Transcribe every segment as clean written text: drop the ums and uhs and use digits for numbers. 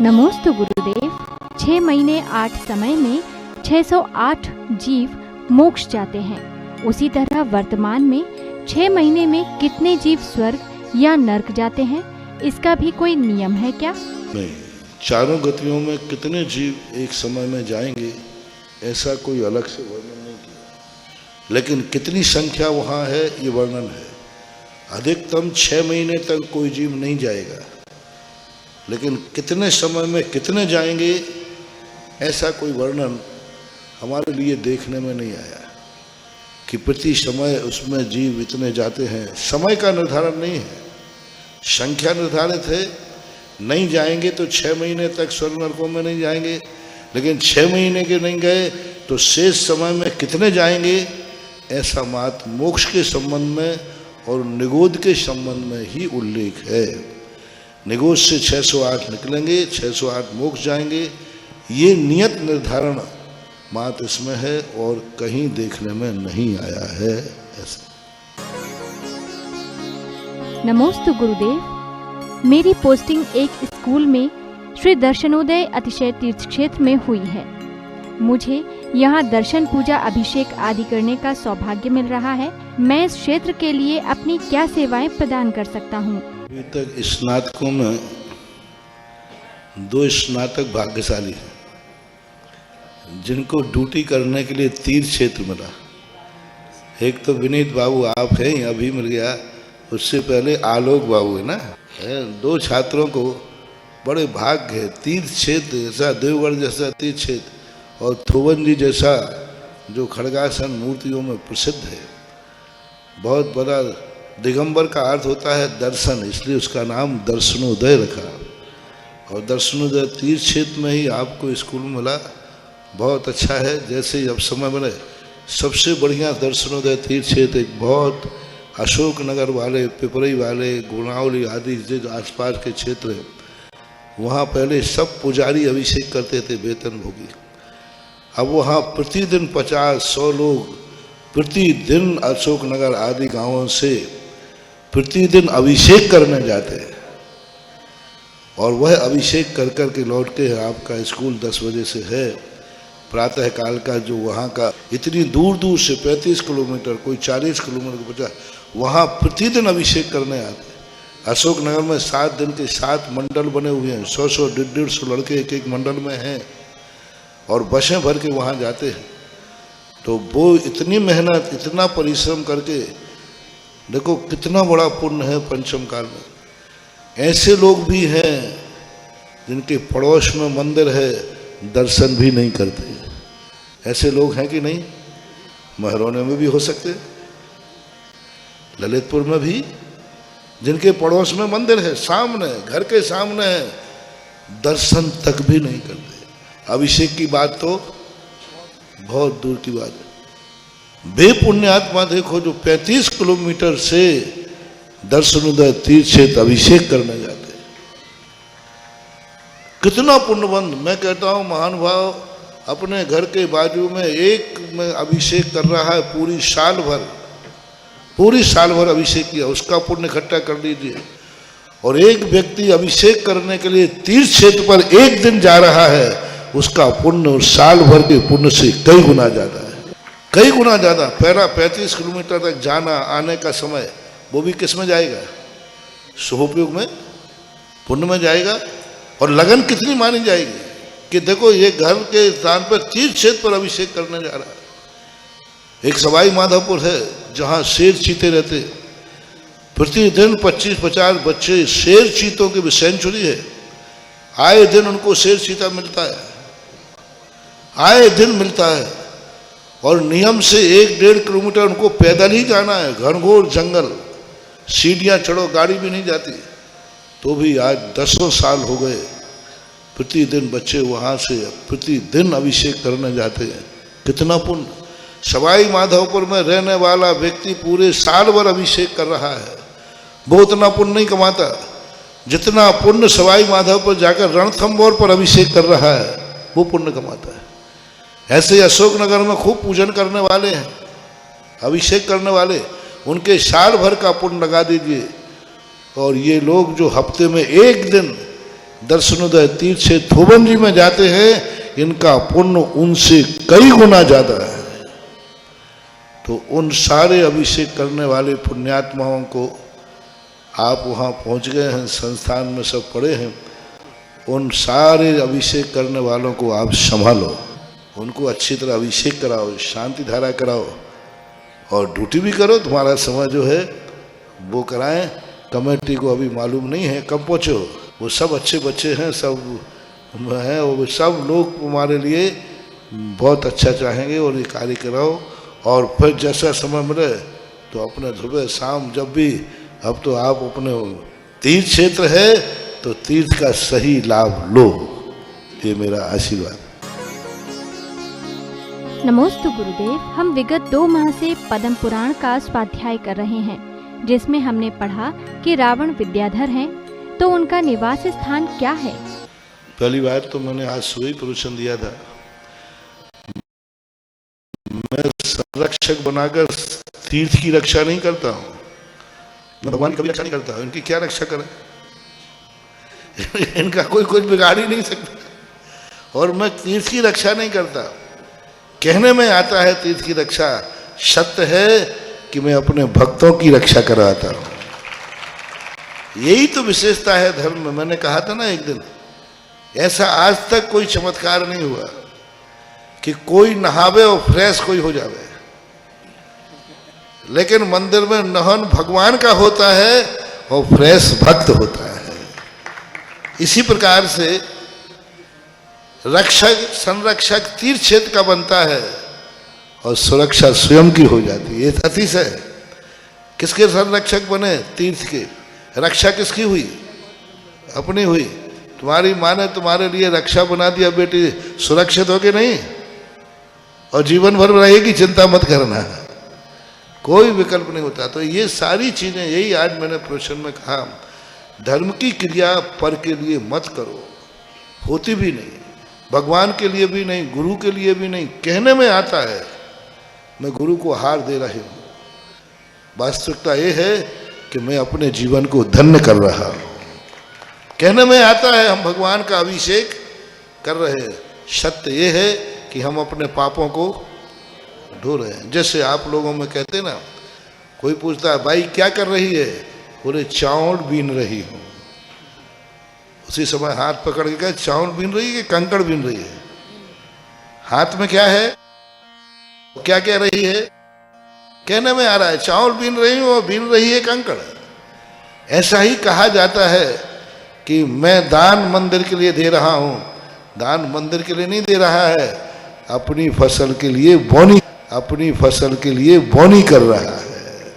नमोस्तु गुरुदेव। 6 महीने 8 समय में 608 जीव मोक्ष जाते हैं। उसी तरह वर्तमान में 6 महीने में कितने जीव स्वर्ग या नरक जाते हैं, इसका भी कोई नियम है क्या? नहीं, चारों गतियों में कितने जीव एक समय में जाएंगे ऐसा कोई अलग से वर्णन नहीं किया, लेकिन कितनी संख्या वहाँ है ये वर्णन है। अधिकतम 6 महीने तक कोई जीव नहीं जाएगा, लेकिन कितने समय में कितने जाएंगे ऐसा कोई वर्णन हमारे लिए देखने में नहीं आया कि प्रति समय उसमें जीव इतने जाते हैं। समय का निर्धारण नहीं है, संख्या निर्धारित है। नहीं जाएंगे तो 6 महीने तक स्वर्ग नरकों में नहीं जाएंगे, लेकिन 6 महीने के नहीं गए तो शेष समय में कितने जाएंगे ऐसा मात्र मोक्ष के संबंध में और निगोद के संबंध में ही उल्लेख है। निगोद से 608 निकलेंगे, 608 मोक्ष जाएंगे, ये नियत निर्धारण मात्र इसमें है और कहीं देखने में नहीं आया है ऐसा। नमोस्तु गुरुदेव। मेरी पोस्टिंग एक स्कूल में श्री दर्शनोदय अतिशय तीर्थ क्षेत्र में हुई है। मुझे यहाँ दर्शन पूजा अभिषेक आदि करने का सौभाग्य मिल रहा है। मैं इस क्षेत्र के लिए अपनी क्या सेवाएं प्रदान कर सकता हूँ? अभी तक स्नातकों में 2 स्नातक भाग्यशाली हैं जिनको ड्यूटी करने के लिए तीर्थ क्षेत्र मिला। एक तो विनीत बाबू आप हैं, अभी मिल गया, उससे पहले आलोक बाबू है ना। 2 छात्रों को बड़े भाग्य है। तीर्थ क्षेत्र जैसा देवगढ़ जैसा तीर्थ क्षेत्र और थोवन जी जैसा जो खड़गासन मूर्तियों में प्रसिद्ध है, बहुत बड़ा। दिगंबर का अर्थ होता है दर्शन, इसलिए उसका नाम दर्शनोदय रखा। और दर्शनोदय तीर्थ क्षेत्र में ही आपको स्कूल में मिला, बहुत अच्छा है। जैसे अब समय बने सबसे बढ़िया दर्शनोदय तीर्थ क्षेत्र एक बहुत अशोक नगर वाले, पिपरई वाले, गुणावली आदि जो आसपास के क्षेत्र है, वहाँ पहले सब पुजारी अभिषेक करते थे वेतन भोगी। अब वहाँ प्रतिदिन 50-100 लोग प्रतिदिन अशोक नगर आदि गांवों से प्रतिदिन अभिषेक करने जाते हैं और वह अभिषेक कर कर के लौट के आपका स्कूल 10 बजे से है प्रातः काल का। जो वहाँ का इतनी दूर दूर से 35 किलोमीटर, कोई 40 किलोमीटर बचा, वहाँ प्रतिदिन अभिषेक करने आते हैं। अशोक नगर में 7 दिन के 7 मंडल बने हुए हैं, 100-100, 150 लड़के एक मंडल में हैं और बसें भर के वहाँ जाते हैं। तो वो इतनी मेहनत, इतना परिश्रम करके, देखो कितना बड़ा पुण्य है पंचम काल में। ऐसे लोग भी हैं जिनके पड़ोस में मंदिर है, दर्शन भी नहीं करते। ऐसे लोग हैं कि नहीं? महरौने में भी हो सकते, ललितपुर में भी, जिनके पड़ोस में मंदिर है, सामने, घर के सामने है, दर्शन तक भी नहीं करते। अभिषेक की बात तो बहुत दूर की बात है। बेपुण्य आत्मा देखो जो 35 किलोमीटर से दर्शनोदय तीर्थ क्षेत्र अभिषेक करने जाते हैं, कितना पुण्यवंत। मैं कहता हूँ महानुभाव अपने घर के बाजू में एक में अभिषेक कर रहा है, पूरी साल भर अभिषेक किया, उसका पुण्य इकट्ठा कर लीजिए। और एक व्यक्ति अभिषेक करने के लिए तीर्थ क्षेत्र पर एक दिन जा रहा है, उसका पुण्य और साल भर के पुण्य से कई गुना ज्यादा है, कई गुना ज्यादा। पहला 35 किलोमीटर तक जाना आने का समय वो भी किस में जाएगा? शुभोपयोग में, पुण्य में जाएगा। और लगन कितनी मानी जाएगी कि देखो ये घर के स्थान पर तीर्थ क्षेत्र पर अभिषेक करने जा रहा है। एक सवाई माधोपुर है जहाँ शेर चीते रहते, प्रतिदिन 25-50 बच्चे शेर चीतों की सेंचुरी है, आए दिन उनको शेर चीता मिलता है, आए दिन मिलता है। और नियम से 1-1.5 किलोमीटर उनको पैदल ही जाना है, घनघोर जंगल, सीढ़ियाँ चढ़ो, गाड़ी भी नहीं जाती। तो भी आज 10 साल हो गए, प्रतिदिन बच्चे वहाँ से प्रतिदिन अभिषेक करने जाते हैं। कितना पुण्य। सवाई माधोपुर में रहने वाला व्यक्ति पूरे साल भर अभिषेक कर रहा है, वो उतना पुण्य नहीं कमाता जितना पुण्य सवाई माधोपुर जाकर रणथंभौर पर अभिषेक कर रहा है, वो पुण्य कमाता है। ऐसे अशोक नगर में खूब पूजन करने वाले हैं, अभिषेक करने वाले, उनके साल भर का पुण्य लगा दीजिए। और ये लोग जो हफ्ते में एक दिन दर्शनोदय तीर्थ से थोबन जी में जाते हैं, इनका पुण्य उनसे कई गुना ज्यादा है। तो उन सारे अभिषेक करने वाले पुण्यात्माओं को आप वहाँ पहुँच गए हैं, संस्थान में सब पड़े हैं, उन सारे अभिषेक करने वालों को आप संभालो, उनको अच्छी तरह अभिषेक कराओ, शांति धारा कराओ और ड्यूटी भी करो। तुम्हारा समय जो है वो कराएं। कमेटी को अभी मालूम नहीं है कब पहुँचो, वो सब अच्छे बच्चे हैं, सब हैं, वो सब लोग तुम्हारे लिए बहुत अच्छा चाहेंगे और ये कार्य कराओ। और फिर जैसा समय मिले तो अपने सुबह शाम जब भी, अब तो आप अपने तीर्थ क्षेत्र है तो तीर्थ का सही लाभ लो, ये मेरा आशीर्वाद। नमोस्तु गुरुदेव। हम विगत 2 माह से पद्म पुराण का स्वाध्याय कर रहे हैं, जिसमें हमने पढ़ा कि रावण विद्याधर हैं, तो उनका निवास स्थान क्या है? पहली बार तो मैंने आज सुबह प्रवचन दिया था, मैं संरक्षक बनाकर तीर्थ की रक्षा नहीं करता हूँ, मैं भगवान की कभी रक्षा नहीं करता हूँ। इनकी क्या रक्षा करें इनका कोई कुछ बिगाड़ ही नहीं सकता। और मैं तीर्थ की रक्षा नहीं करता, कहने में आता है तीर्थ की रक्षा, सत्य है कि मैं अपने भक्तों की रक्षा कराता हूँ। यही तो विशेषता है धर्म में। मैंने कहा था ना एक दिन, ऐसा आज तक कोई चमत्कार नहीं हुआ कि कोई नहावे और फ्रेश कोई हो जावे, लेकिन मंदिर में नहन भगवान का होता है और फ्रेश भक्त होता है। इसी प्रकार से रक्षक संरक्षक तीर्थ क्षेत्र का बनता है और सुरक्षा स्वयं की हो जाती है। ये अतिशय है। किसके संरक्षक बने? तीर्थ के। रक्षा किसकी हुई? अपनी हुई। तुम्हारी माँ ने तुम्हारे लिए रक्षा बना दिया, बेटी सुरक्षित हो के नहीं, और जीवन भर रहेगी, चिंता मत करना, कोई विकल्प नहीं होता। तो ये सारी चीजें, यही आज मैंने प्रवचन में कहा, धर्म की क्रिया पर के लिए मत करो, होती भी नहीं, भगवान के लिए भी नहीं, गुरु के लिए भी नहीं। कहने में आता है मैं गुरु को हार दे रही हूँ, वास्तविकता ये है कि मैं अपने जीवन को धन्य कर रहा हूँ। कहने में आता है हम भगवान का अभिषेक कर रहे हैं, सत्य ये है कि हम अपने पापों को धो रहे हैं। जैसे आप लोगों में कहते हैं ना, कोई पूछता है भाई क्या कर रही है, बोले चावल बीन रही हूँ। उसी समय हाथ पकड़ के कहे चावल बीन रही है, कंकड़ बीन रही है। हाथ में क्या है, क्या कह रही है? कहने में आ रहा है चावल बीन रही हूँ और बीन रही है कंकड़। ऐसा ही कहा जाता है कि मैं दान मंदिर के लिए दे रहा हूँ। दान मंदिर के लिए नहीं दे रहा है, अपनी फसल के लिए बोनी, अपनी फसल के लिए बोनी कर रहा है,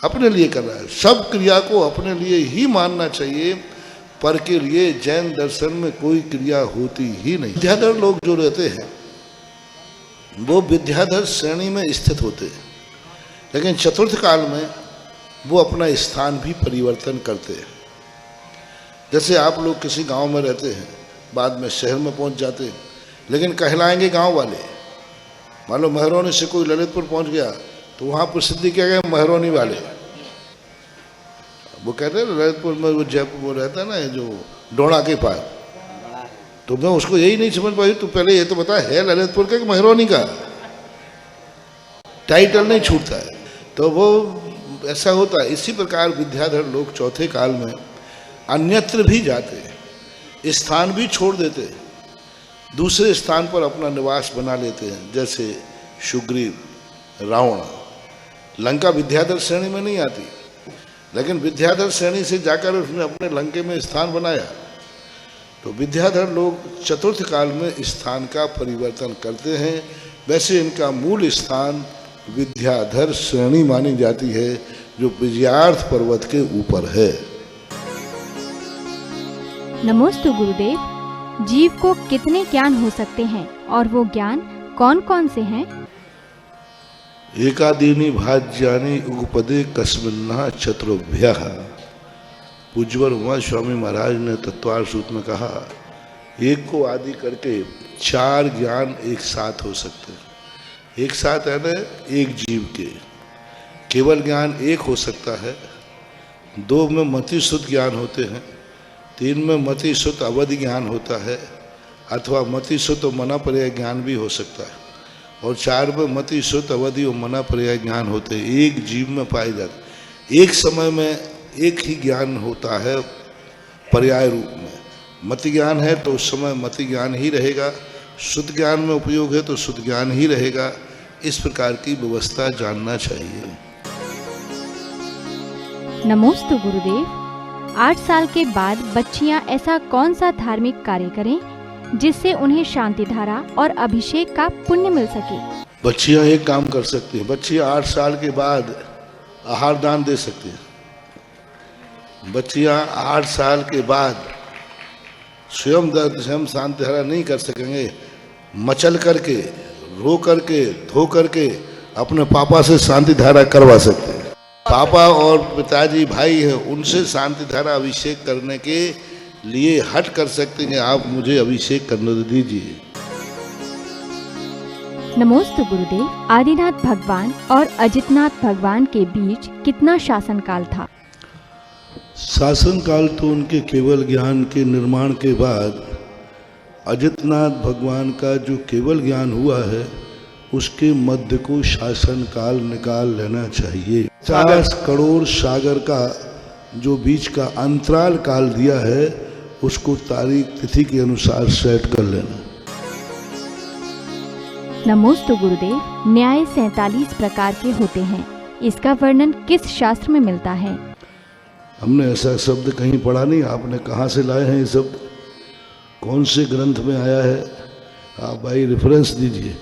अपने लिए कर रहा है। सब क्रिया को अपने लिए ही मानना चाहिए, पर के लिए जैन दर्शन में कोई क्रिया होती ही नहीं। विद्याधर लोग जो रहते हैं वो विद्याधर श्रेणी में स्थित होते हैं, लेकिन चतुर्थ काल में वो अपना स्थान भी परिवर्तन करते हैं। जैसे आप लोग किसी गांव में रहते हैं, बाद में शहर में पहुंच जाते हैं, लेकिन कहलाएंगे गांव वाले। मान लो महरौनी से कोई ललितपुर पहुंच गया तो वहाँ प्रसिद्धि क्या गए, महरौनी वाले। वो कहते हैं ललितपुर में, वो जयपुर वो रहता है ना जो डोड़ा के पास, तो मैं उसको यही नहीं समझ पाई, तू पहले ये तो बता है ललितपुर का कि महरौनी का? टाइटल नहीं छूटता है, तो वो ऐसा होता है। इसी प्रकार विद्याधर लोग चौथे काल में अन्यत्र भी जाते, स्थान भी छोड़ देते, दूसरे स्थान पर अपना निवास बना लेते हैं। जैसे सुग्रीव, रावण, लंका विद्याधर श्रेणी में नहीं आती, लेकिन विद्याधर श्रेणी से जाकर उसने अपने लंके में स्थान बनाया। तो विद्याधर लोग चतुर्थ काल में स्थान का परिवर्तन करते हैं। वैसे इनका मूल स्थान विद्याधर श्रेणी मानी जाती है, जो विजयार्थ पर्वत के ऊपर है। नमोस्तु गुरुदेव। जीव को कितने ज्ञान हो सकते हैं और वो ज्ञान कौन कौन से हैं? एकादीनी भाज्यानि उगपदे कस्मिन्ना चतुर्भ्यः। पूज्यवर उमा स्वामी महाराज ने तत्वार्थ सूत्र में कहा, एक को आदि करके 4 ज्ञान एक साथ हो सकते हैं। एक साथ है ना, एक जीव के केवल ज्ञान एक हो सकता है, 2 में मति शुद्ध ज्ञान होते हैं, तीन में मति सुत अवधि ज्ञान होता है, अथवा मति सुत और मना पर्याय ज्ञान भी हो सकता है, और चार में मति सुत अवधि और मना पर्याय ज्ञान होते हैं, एक जीव में पाए जाते। एक समय में एक ही ज्ञान होता है पर्याय रूप में। मति ज्ञान है तो उस समय मति ज्ञान ही रहेगा, शुद्ध ज्ञान में उपयोग है तो शुद्ध ज्ञान ही रहेगा। इस प्रकार की व्यवस्था जानना चाहिए। नमोस्तु गुरुदेव। 8 साल के बाद बच्चियां ऐसा कौन सा धार्मिक कार्य करें जिससे उन्हें शांति धारा और अभिषेक का पुण्य मिल सके? बच्चियां एक काम कर सकती हैं, बच्चियां 8 साल के बाद आहार दान दे सकती हैं। बच्चियां 8 साल के बाद स्वयं शांति धारा नहीं कर सकेंगे, मचल करके, रो करके, धो करके अपने पापा से शांति धारा करवा सकते हैं। पापा और पिताजी भाई हैं, उनसे शांति धारा अभिषेक करने के लिए हट कर सकते हैं, आप मुझे अभिषेक करने दीजिए। नमोस्तु गुरुदेव। आदिनाथ भगवान और अजितनाथ भगवान के बीच कितना शासन काल था? शासन काल तो उनके केवल ज्ञान के निर्माण के बाद अजितनाथ भगवान का जो केवल ज्ञान हुआ है उसके मध्य को शासन काल निकाल लेना चाहिए। 50 करोड़ सागर का जो बीच का अंतराल काल दिया है उसको तारीख तिथि के अनुसार सेट कर लेना। नमोस्तु गुरुदेव। न्याय 47 प्रकार के होते हैं, इसका वर्णन किस शास्त्र में मिलता है? हमने ऐसा शब्द कहीं पढ़ा नहीं, आपने कहाँ से लाए हैं ये शब्द, कौन से ग्रंथ में आया है? आप भाई रेफरेंस दीजिए।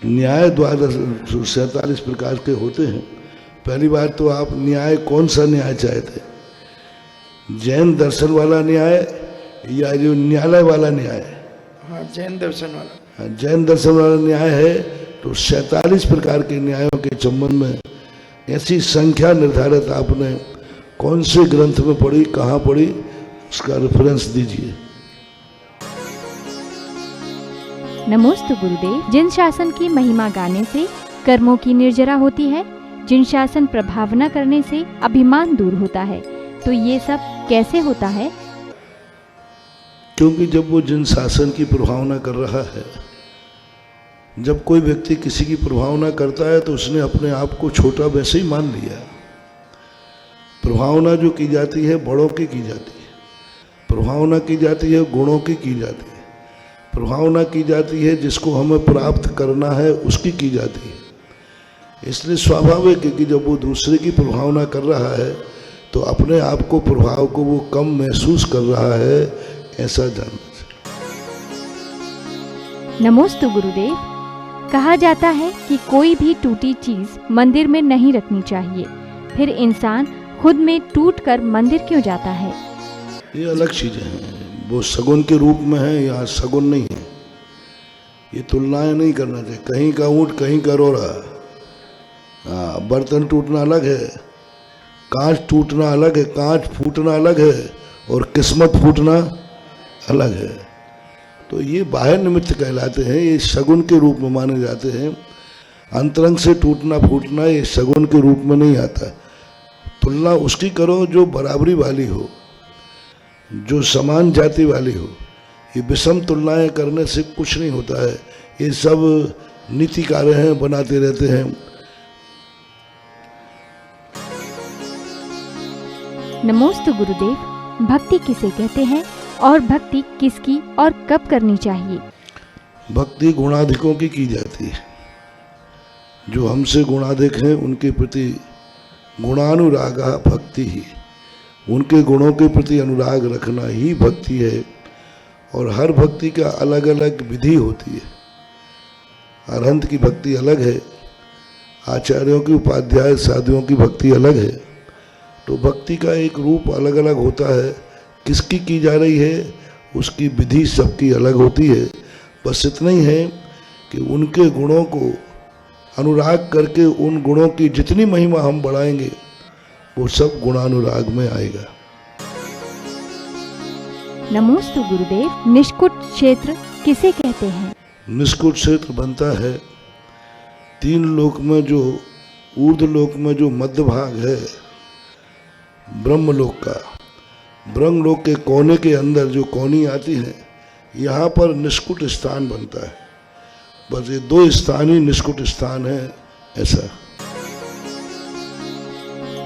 न्याय 47 प्रकार के होते हैं। पहली बात तो आप न्याय कौन सा न्याय चाहते, जैन दर्शन वाला न्याय या जो न्यायालय वाला न्याय? हाँ, जैन दर्शन वाला। जैन दर्शन वाला न्याय है तो 47 प्रकार के न्यायों के संबंध में ऐसी संख्या निर्धारित आपने कौन से ग्रंथ में पढ़ी, कहाँ पढ़ी, उसका रेफरेंस दीजिए। नमोस्तु गुरुदेव। जिन शासन की महिमा गाने से कर्मों की निर्जरा होती है, जिन शासन प्रभाव न करने से अभिमान दूर होता है, तो ये सब कैसे होता है? क्योंकि जब वो जिन शासन की प्रभावना कर रहा है, जब कोई व्यक्ति किसी की प्रभावना करता है तो उसने अपने आप को छोटा वैसे ही मान लिया। प्रभावना जो की जाती है बड़ों की जाती है, प्रभावना की जाती है गुणों की जाती है, प्रभावना की जाती है जिसको हमें प्राप्त करना है उसकी की जाती है। इसलिए स्वाभाविक है कि जब वो दूसरे की प्रभावना कर रहा है तो अपने आप को, प्रभाव को वो कम महसूस कर रहा है, ऐसा जानना चाहिए। नमोस्तु गुरुदेव। कहा जाता है कि कोई भी टूटी चीज मंदिर में नहीं रखनी चाहिए, फिर इंसान खुद में टूटकर मंदिर क्यों जाता है? ये अलग चीजें हैं, वो सगुन के रूप में है, यहाँ सगुन नहीं है। ये तुलनाएं नहीं करना चाहिए, कहीं का ऊँट कहीं का रोड़ा। हाँ, बर्तन टूटना अलग है, कांच टूटना अलग है, कांच फूटना अलग है और किस्मत फूटना अलग है। तो ये बाह्य निमित्त कहलाते हैं, ये शगुन के रूप में माने जाते हैं। अंतरंग से टूटना फूटना ये शगुन के रूप में नहीं आता। तुलना उसकी करो जो बराबरी वाली हो, जो समान जाति वाली हो। ये विषम तुलनाएं करने से कुछ नहीं होता है, ये सब नीतिकार हैं, बनाते रहते हैं। नमोस्तु गुरुदेव। भक्ति किसे कहते हैं और भक्ति किसकी और कब करनी चाहिए? भक्ति गुणाधिकों की जाती है। जो हमसे गुणाधिक हैं उनके प्रति गुणानुरागा भक्ति ही, उनके गुणों के प्रति अनुराग रखना ही भक्ति है। और हर भक्ति का अलग अलग विधि होती है। अरहंत की भक्ति अलग है, आचार्यों की, उपाध्याय साधुओं की भक्ति अलग है। तो भक्ति का एक रूप अलग अलग होता है। किसकी की जा रही है उसकी विधि सबकी अलग होती है। बस इतना ही है कि उनके गुणों को अनुराग करके उन गुणों की जितनी महिमा हम बढ़ाएंगे वो सब गुणानुराग में आएगा। नमोस्तु गुरुदेव। निष्कुट क्षेत्र किसे कहते हैं? निष्कुट क्षेत्र बनता है 3 लोक में, जो ऊर्ध्व लोक में जो मध्य भाग है ब्रह्मलोक का, ब्रह्मलोक के कोने के अंदर जो कोनी आती है, यहाँ पर निष्कुट स्थान बनता है। बस ये 2 स्थान ही निष्कुट स्थान है ऐसा।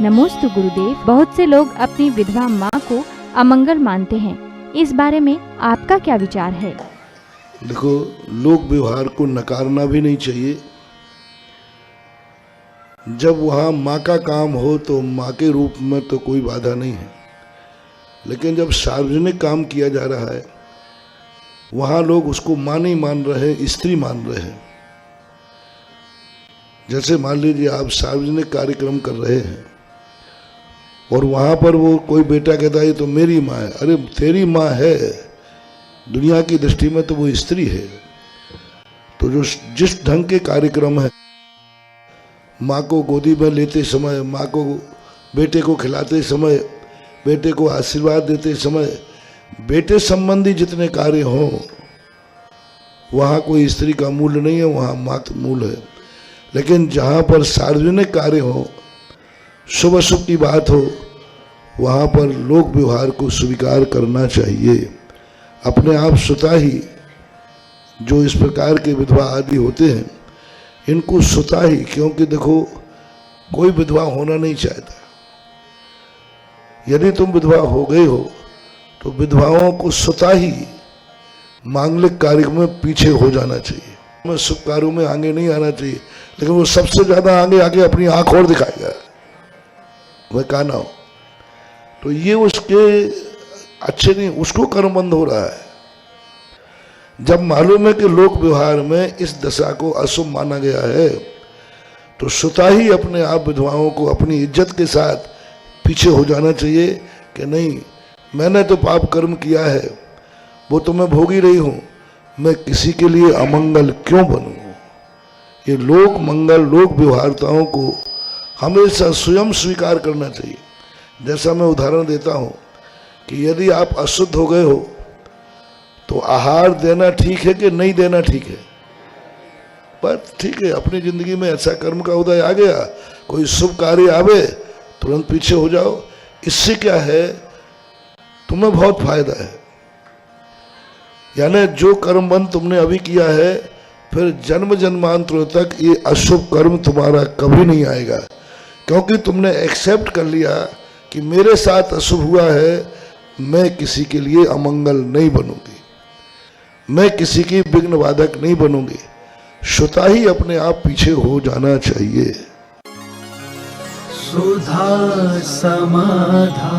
नमोस्तु गुरुदेव। बहुत से लोग अपनी विधवा माँ को अमंगल मानते हैं, इस बारे में आपका क्या विचार है? देखो, लोक व्यवहार को नकारना भी नहीं चाहिए। जब वहाँ माँ का काम हो तो माँ के रूप में तो कोई बाधा नहीं है, लेकिन जब सार्वजनिक काम किया जा रहा है वहाँ लोग उसको माँ नहीं मान रहे, स्त्री मान रहे हैं। जैसे मान लीजिए आप सार्वजनिक कार्यक्रम कर रहे हैं और वहाँ पर वो कोई बेटा कहता है ये तो मेरी माँ है। अरे तेरी माँ है, दुनिया की दृष्टि में तो वो स्त्री है। तो जो जिस ढंग के कार्यक्रम है, माँ को गोदी में लेते समय, माँ को बेटे को खिलाते समय, बेटे को आशीर्वाद देते समय, बेटे संबंधी जितने कार्य हों वहाँ कोई स्त्री का मूल्य नहीं है, वहाँ मात्र मूल है। लेकिन जहाँ पर सार्वजनिक कार्य हो, शुभ अशुभ की बात हो, वहाँ पर लोक व्यवहार को स्वीकार करना चाहिए। अपने आप स्वतः ही जो इस प्रकार के विधवा आदि होते हैं, इनको स्वतः ही, क्योंकि देखो कोई विधवा होना नहीं चाहता। यदि तुम विधवा हो गए हो तो विधवाओं को स्वतः ही मांगलिक कार्य में पीछे हो जाना चाहिए, में शुभ कार्यों में आगे नहीं आना चाहिए। लेकिन वो सबसे ज्यादा आगे आके अपनी आंख और दिखाएगा, वह कहना हो तो ये उसके अच्छे नहीं, उसको कर्मबंध हो रहा है। जब मालूम है कि लोक व्यवहार में इस दशा को अशुभ माना गया है तो स्वतः ही अपने आप विधवाओं को अपनी इज्जत के साथ पीछे हो जाना चाहिए कि नहीं, मैंने तो पाप कर्म किया है, वो तो मैं भोग ही रही हूं, मैं किसी के लिए अमंगल क्यों बनूं। ये लोक मंगल, लोक व्यवहारताओं को हमेशा स्वयं स्वीकार करना चाहिए। जैसा मैं उदाहरण देता हूं कि यदि आप अशुद्ध हो गए हो तो आहार देना ठीक है कि नहीं देना ठीक है? बस ठीक है, अपनी जिंदगी में ऐसा कर्म का उदय आ गया, कोई शुभ कार्य आवे तुरंत पीछे हो जाओ। इससे क्या है, तुम्हें बहुत फायदा है। यानी जो कर्मबंध तुमने अभी किया है, फिर जन्म जन्मांतरों तक ये अशुभ कर्म तुम्हारा कभी नहीं आएगा, क्योंकि तुमने एक्सेप्ट कर लिया कि मेरे साथ अशुभ हुआ है, मैं किसी के लिए अमंगल नहीं बनूंगी, मैं किसी की विघ्न बाधक नहीं बनूंगी। स्वतः ही अपने आप पीछे हो जाना चाहिए। सुधा समाधा